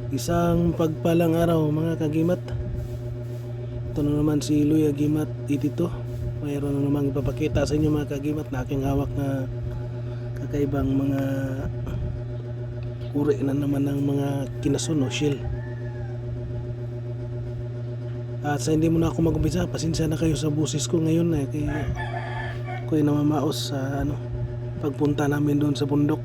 Isang pagpalang araw mga kagimat. Ito na naman si Luya Gimat Itito. Mayroon na namang ipapakita sa inyo mga kagimat na aking hawak na kakaibang mga uri na naman ng mga kinason o shell. At sa hindi mo na ako mag-umpisa, pasensya na kayo sa busis ko ngayon kaya ako'y namamaos sa pagpunta namin doon sa bundok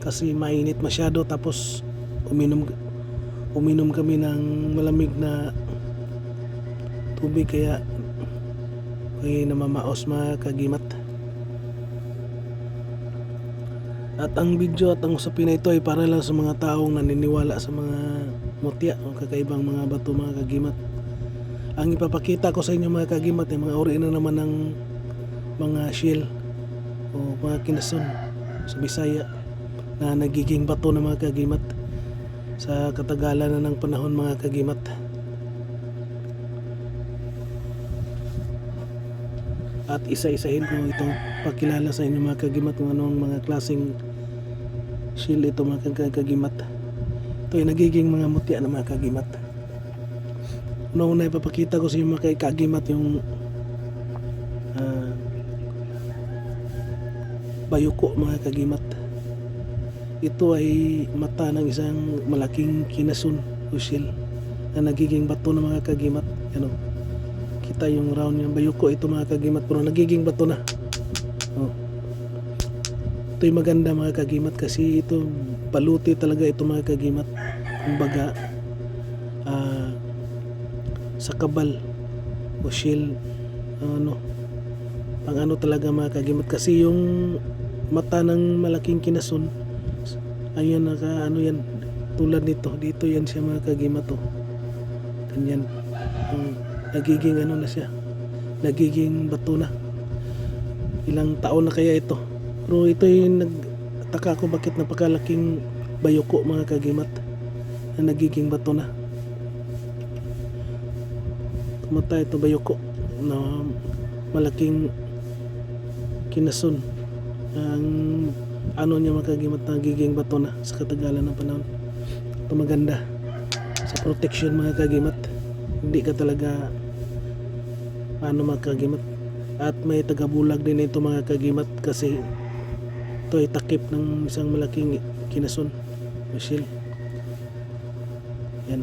kasi mainit masyado, tapos uminom kami ng malamig na tubig, kaya namamaos mga kagimat. At ang video at ang usapin na ito ay para lang sa mga taong naniniwala sa mga mutya o kakaibang mga bato mga kagimat. Ang ipapakita ko sa inyo mga kagimat ay mga uri na naman ng mga shell o mga kinason sa Bisaya na nagiging bato ng mga kagimat sa katagalan na ng panahon mga kagimat. At isa-isahin ko itong pakilala sa inyo mga kagimat kung anong mga klaseng shell ito mga kagimat. Ito ay nagiging mga mutya na mga kagimat. Una ipapakita ko sa inyo mga kagimat yung bayuko mga kagimat. Ito ay mata ng isang malaking kinason o shell na nagiging bato ng mga kagimat. Kita yung round yung bayuko ito mga kagimat, pero nagiging bato na. Ito'y maganda mga kagimat kasi ito paluti talaga ito mga kagimat. Kumbaga sa kabal o shell ang talaga mga kagimat, kasi yung mata ng malaking kinason ayun yan tulad nito dito, yan siya mga kagimat ganyan. Nagiging na siya, nagiging bato na. Ilang taon na kaya ito, pero ito yung nagtaka ko bakit napakalaking bayuko mga kagimat na nagiging bato na. Tumata ito bayuko na malaking kinason, ang niya mga kagimat na nagiging bato na sa katagalan ng panahon. Ito maganda sa protection mga kagimat, hindi ka talaga mga kagimat. At may tagabulag din ito mga kagimat kasi ito ay takip ng isang malaking kinason o shell. Yan,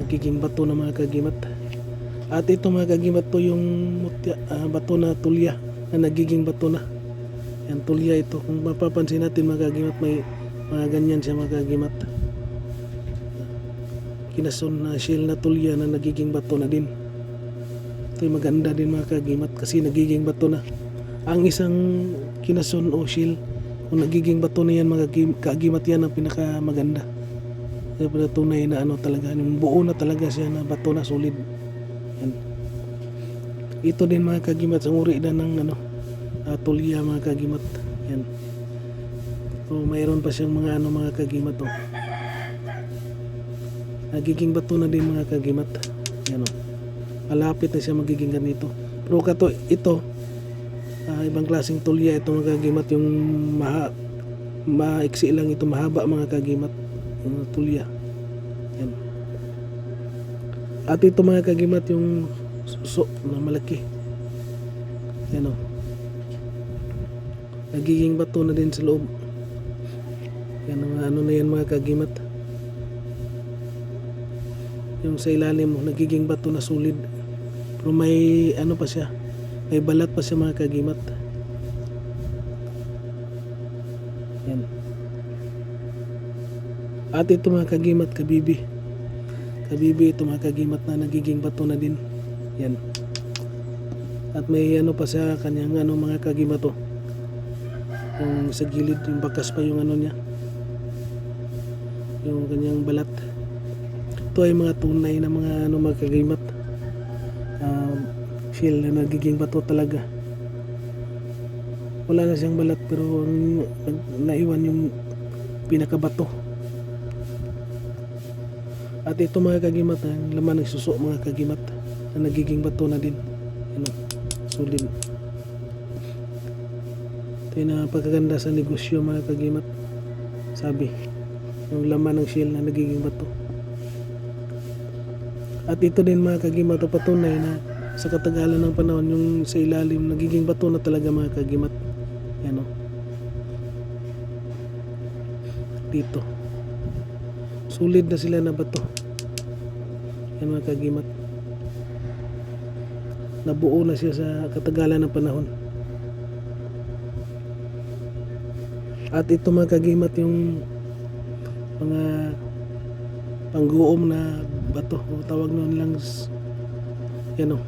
nagiging bato na mga kagimat. At ito mga kagimat po yung bato na tulya na nagiging bato na. Yan, tulya ito. Kung mapapansin natin mga kagimat, may mga ganyan siya mga kagimat. Kinason na shell na tulya na nagiging bato na din. Ito'y maganda din mga kagimat kasi nagiging bato na. Ang isang kinason o shell, kung nagiging bato na yan mga kagimat, yan ang pinakamaganda. Kaya tunay na talaga, yung buo na talaga siya na bato na solid. Yan. Ito din mga kagimat sa uri na ng tulya mga kagimat. Yan. So mayroon pa siyang mga mga kagimat nagiging bato na din mga kagimat. Yan malapit na siya magiging ganito. Pero ito ibang klaseng tulya ito mga kagimat, yung maiksi lang ito, mahaba mga kagimat yung tulya. Yan. At ito mga kagimat yung suso na malaki. Yan nagiging bato na din sa loob. Yan ang na yan mga kagimat. Yung sa ilalim nagiging bato na solid, pero may pa siya, may balat pa siya mga kagimat. Yan. At ito mga kagimat, kabibi ito mga kagimat na nagiging bato na din. Yan. At may pa sa kanyang mga kagimat yung sa gilid, yung bakas pa yung niya, yung kanyang balat. Ito ay mga tunay na mga mga kagimat, shell na nagiging bato talaga. Wala na siyang balat pero naiwan yung pinakabato. At ito mga kagimat, ang laman ng suso mga kagimat na nagiging bato na din. Solid. Ito yung napakaganda sa negosyo mga kagimat. Sabi, yung laman ng shell na nagiging bato. At ito din mga kagimat, patunay na sa katagalan ng panahon yung sa ilalim nagiging bato na talaga mga kagimat. Yan o. Dito. Sulit na sila na bato. Yan mga kagimat. Nabuo na siya sa katagalan ng panahon. At ito mga kagimat yung mga pangguom na bato o tawag noon lang yan o,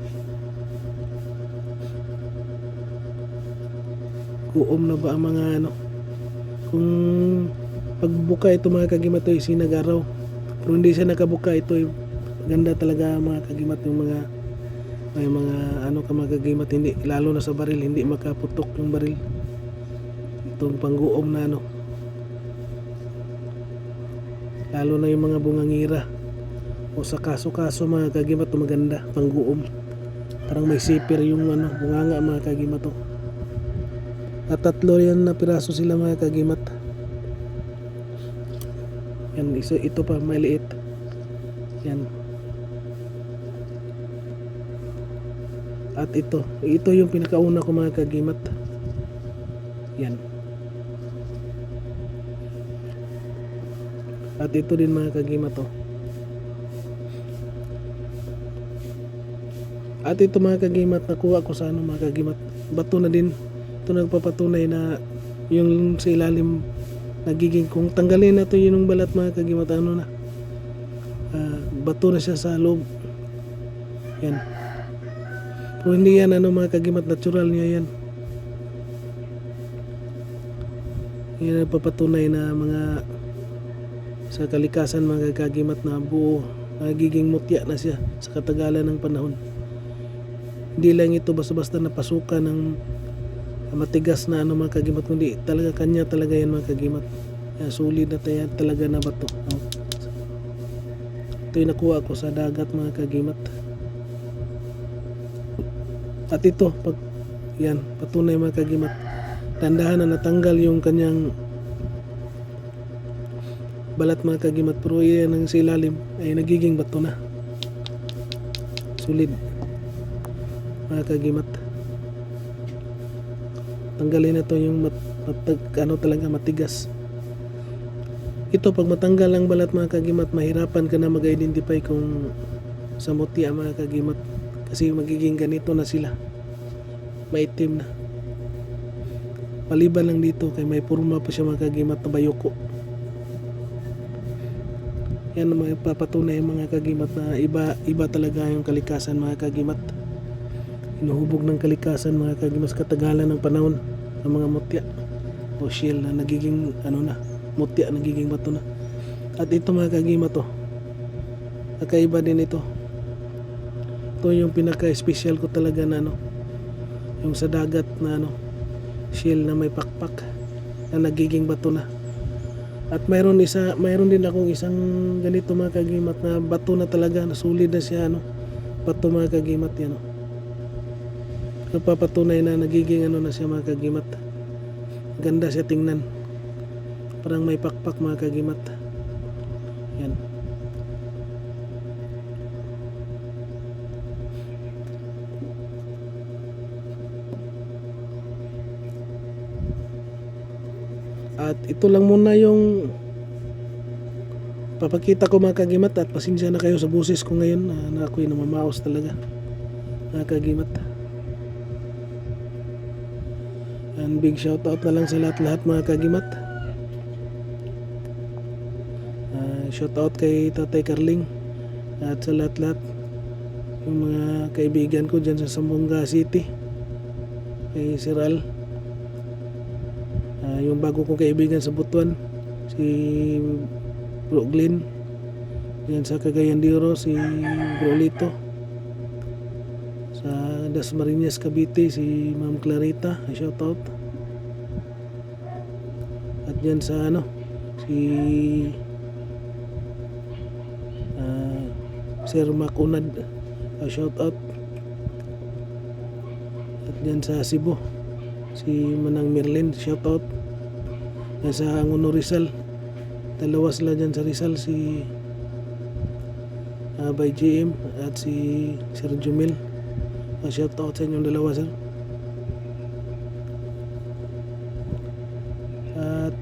guom na ba ang mga ano, kung pagbuka ito mga kagimat ay sinagaraw, pero hindi siya nakabuka. Ito ay ganda talaga mga kagimat, yung mga may mga ano ka mga kagimat, hindi lalo na sa baril, hindi makaputok yung baril. Itong pangguom na ano, lalo na yung mga bungangira o sa kaso-kaso mga kagimat, maganda pangguom, parang may sipir yung ano, bunganga mga kagimat to. At 3 yan na piraso sila mga kagimat. Yan, ito pa maliit. Yan. At ito yung pinakauna ko mga kagimat. Yan. At ito din mga kagimat to. At ito mga kagimat, nakuha ko sa ano mga kagimat, bato na din. Ito nagpapatunay na yung sa ilalim nagiging, kung tanggalin na ito yung balat mga kagimat, ano na, bato na siya sa loob. Yan. Pero hindi yan ano mga kagimat, natural niya yan. Yan nagpapatunay na mga sa kalikasan mga kagimat na buo, nagiging mutya na siya sa katagalan ng panahon. Hindi lang ito basta-basta napasukan ng matigas na ano mga kagimat, kundi talaga kanya talaga yan mga kagimat. Solid na tayo talaga na bato. Ito yung nakuha ko sa dagat mga kagimat. At ito pag yan patunay mga kagimat, tandahan na natanggal yung kanyang balat mga kagimat, pero yan ang sa ilalim ay nagiging bato na. Solid mga kagimat. Tanggalin na to yung ano talaga matigas. Ito pag matanggal ang balat mga kagimat, mahirapan ka na mag-identify kung sa mutya mga kagimat, kasi magiging ganito na sila, maitim na. Maliban lang dito kay may purma pa siya mga kagimat na bayoko. Yan ang mga papatunay mga kagimat na iba talaga yung kalikasan mga kagimat. Inuhubog ng kalikasan mga kagimat sa katagalan ng panahon ng mga mutya o shell na nagiging ano na, mutya nagiging bato na. At ito mga kagimat to, nakaiba din ito. Ito yung pinaka-special ko talaga na ano, yung sa dagat na ano, shell na may pakpak na nagiging bato na. At mayroon din akong isang ganito mga kagimat na bato na talaga, na solid na siya ano, bato mga kagimat yan o. Nagpapatunay na nagiging ano na siya mga kagimat. Ganda siya tingnan, parang may pakpak mga kagimat. Yan. At ito lang muna yung papakita ko mga kagimat, at pasensya na kayo sa boses ko ngayon na ako'y namamaos talaga mga kagimat. And big shout out na lang sa lahat-lahat mga kagimat. Shout out kay Tatay Carling at sa lahat-lahat yung mga kaibigan ko dyan sa Zamboanga City, kay Sir Al, yung bago kong kaibigan sa Butuan si Bro Glenn, yan sa Cagayan de Oro si Bro Lito, sa Dasmariñas Cavite si Ma'am Clarita, shout out. At yan sa ano si Sir Makunad, shout out. At yan sa Cebu si Manang Merlin, shout out. Sa Angono Rizal, dalawa sila dyan sa Rizal, si by GM at si Sir Jumil. Shout out sa inyong dalawa, sir. At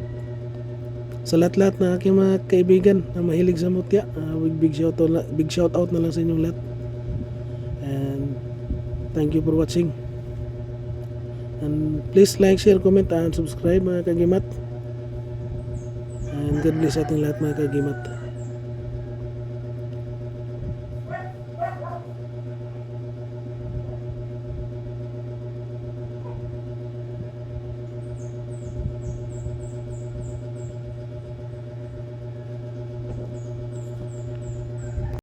sa lahat-lahat na aking mga kaibigan na mahilig sa mutya, big shout out na lang sa inyong lahat. And thank you for watching. And please like, share, comment, and subscribe mga kagimat. And God bless ating lahat mga kagimat.